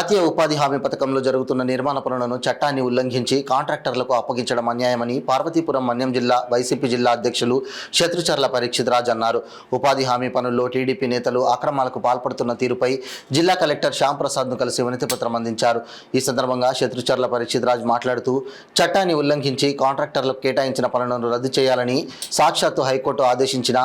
జాతీయ ఉపాధి హామీ పథకంలో జరుగుతున్న నిర్మాణ పనులను చట్టాన్ని ఉల్లంఘించి కాంట్రాక్టర్లకు అప్పగించడం అన్యాయమని పార్వతీపురం మన్యం జిల్లా వైసీపీ జిల్లా అధ్యక్షులు శత్రుచర్ల పరీక్షిత్ రాజ్ అన్నారు. ఉపాధి హామీ పనుల్లో టీడీపీ నేతలు అక్రమాలకు పాల్పడుతున్న తీరుపై జిల్లా కలెక్టర్ శ్యాంప్రసాద్ను కలిసి వినతిపత్రం అందించారు. ఈ సందర్భంగా శత్రుచర్ల పరీక్షిత్ రాజ్ మాట్లాడుతూ చట్టాన్ని ఉల్లంఘించి కాంట్రాక్టర్లకు కేటాయించిన పనులను రద్దు చేయాలని సాక్షాత్తు హైకోర్టు ఆదేశించిన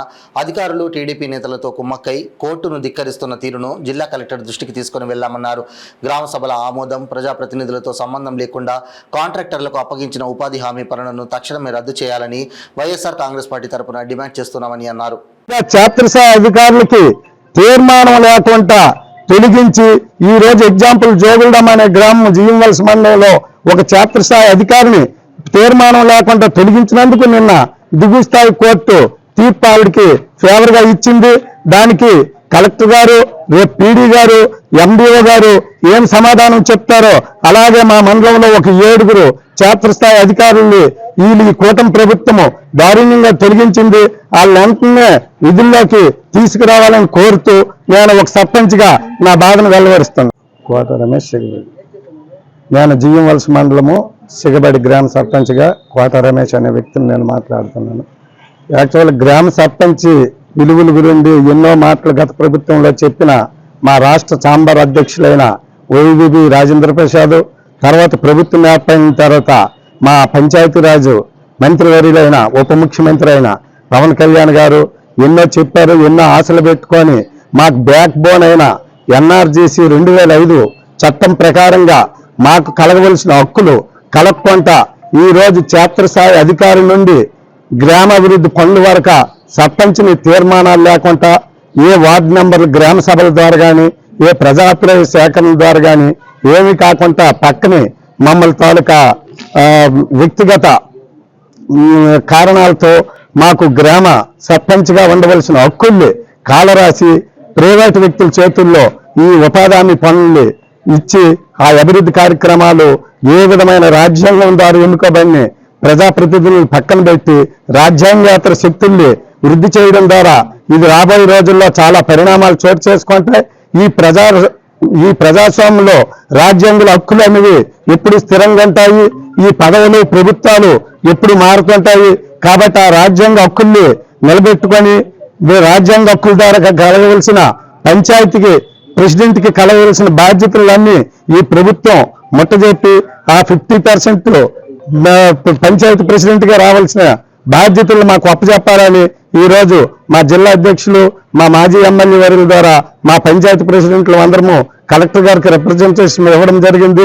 అధికారులు టీడీపీ నేతలతో కుమ్మక్కై కోర్టును ధిక్కరిస్తున్న తీరును జిల్లా కలెక్టర్ దృష్టికి తీసుకుని వెళ్లామన్నారు. గ్రామ సభల ఆమోదం, ప్రజాప్రతినిధులతో సంబంధం లేకుండా కాంట్రాక్టర్లకు అప్పగించిన ఉపాధి హామీ పనులను తక్షణమే రద్దు చేయాలని వైఎస్ఆర్ కాంగ్రెస్ పార్టీ తరపున డిమాండ్ చేస్తున్నామని అన్నారు. క్షేత్రస్థాయి అధికారులకి తీర్మానం లేకుండా తొలగించి ఈ రోజు ఎగ్జాంపుల్ జోగుల్డమ్ అనే గ్రామం జీఎంవల్స్ మండలంలో ఒక క్షేత్రస్థాయి అధికారిని తీర్మానం లేకుండా తొలగించినందుకు నిన్న దిగువ స్థాయి కోర్టు తీర్పు ఆవిడికి ఫేవర్ గా ఇచ్చింది. దానికి కలెక్టర్ గారు, రేపు పీడీ గారు, ఎండిఓ గారు ఏం సమాధానం చెప్తారో, అలాగే మా మండలంలో ఒక 7 క్షేత్రస్థాయి అధికారుల్ని ఈ కూటమి ప్రభుత్వము దారుణ్యంగా తొలగించింది. వాళ్ళ వెంటనే విధుల్లోకి తీసుకురావాలని కోరుతూ నేను ఒక సర్పంచ్గా నా బాధను వెల్లవరుస్తాను. కోట రమేష్ సిగబడి, నేను జీఎంవల్స్ మండలము సిగబడి గ్రామ సర్పంచ్గా కోట రమేష్ అనే వ్యక్తిని నేను మాట్లాడుతున్నాను. యాక్చువల్ గ్రామ సర్పంచ్ విలువల గురించి ఎన్నో మాటలు గత ప్రభుత్వంలో చెప్పిన మా రాష్ట్ర ఛాంబర్ అధ్యక్షులైన వైవిబి రాజేంద్ర ప్రసాద్, తర్వాత ప్రభుత్వం ఏర్పడిన తర్వాత మా పంచాయతీరాజు మంత్రివర్యులైన ఉప ముఖ్యమంత్రి అయిన పవన్ కళ్యాణ్ గారు ఎన్నో చెప్పారు. ఎన్నో ఆశలు పెట్టుకొని మాకు బ్యాక్ బోన్ అయిన ఎన్ఆర్జీసీ 2005 చట్టం ప్రకారంగా మాకు కలగవలసిన హక్కులు కలగకుండా ఈ రోజు క్షేత్రస్థాయి అధికారి నుండి గ్రామాభివృద్ధి పనుల వరకు సర్పంచ్ని తీర్మానాలు లేకుండా ఏ వార్డు మెంబర్లు గ్రామ సభల ద్వారా కానీ ఏ ప్రజాప్రయ సేకరణ ద్వారా కానీ ఏమీ కాకుండా పక్కనే మమ్మల్ని తాలూకా వ్యక్తిగత కారణాలతో మాకు గ్రామ సర్పంచ్గా ఉండవలసిన హక్కుల్ని కాలరాసి ప్రైవేటు వ్యక్తుల చేతుల్లో ఈ ఉపాధి హామీ పనుల్ని ఇచ్చి ఆ అభివృద్ధి కార్యక్రమాలు ఏ విధమైన రాజ్యాంగం ద్వారా ఎన్నుకోబడిన ప్రజాప్రతినిధులను పక్కన పెట్టి రాజ్యాంగేతర శక్తుల్ని వృద్ధి చేయడం ద్వారా ఇది రాబోయే రోజుల్లో చాలా పరిణామాలు చోటు చేసుకుంటాయి. ఈ ప్రజాస్వామ్యంలో రాజ్యాంగ హక్కులు అనేవి ఎప్పుడు స్థిరంగా ఉంటాయి. ఈ పదవులు ప్రభుత్వాలు ఎప్పుడు మారుతుంటాయి. కాబట్టి ఆ రాజ్యాంగ హక్కుల్ని నిలబెట్టుకొని రాజ్యాంగ హక్కుల ద్వారా కలగవలసిన పంచాయతీకి ప్రెసిడెంట్కి కలగవలసిన బాధ్యతలన్నీ ఈ ప్రభుత్వం ముట్టజెప్పి ఆ 50% పంచాయతీ ప్రెసిడెంట్గా రావాల్సిన బాధ్యతలు మాకు అప్పచెప్పాలని ఈరోజు మా జిల్లా అధ్యక్షులు, మా మాజీ ఎమ్మెల్యే వర్యుల ద్వారా మా పంచాయతీ ప్రెసిడెంట్లు అందరము కలెక్టర్ గారికి రిప్రజెంటేషన్ ఇవ్వడం జరిగింది.